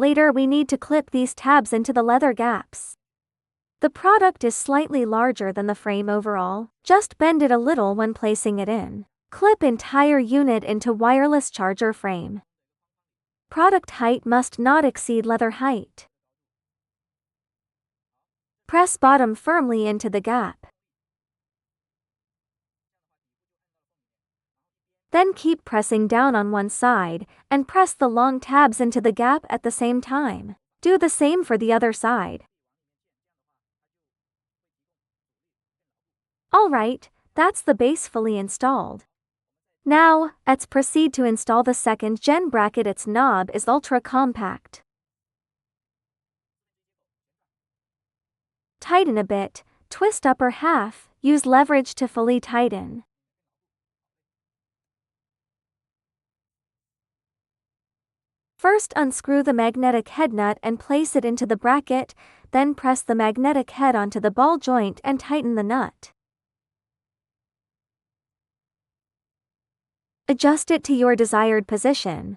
Later we need to clip these tabs into the leather gaps. The product is slightly larger than the frame overall, just bend it a little when placing it in. Clip entire unit into wireless charger frame. Product height must not exceed leather height. Press bottom firmly into the gap. Then keep pressing down on one side, and press the long tabs into the gap at the same time. Do the same for the other side. Alright, that's the base fully installed. Now, let's proceed to install the second gen bracket. Its knob is ultra compact. Tighten a bit, twist upper half, use leverage to fully tighten. First unscrew the magnetic head nut and place it into the bracket, then press the magnetic head onto the ball joint and tighten the nut. Adjust it to your desired position.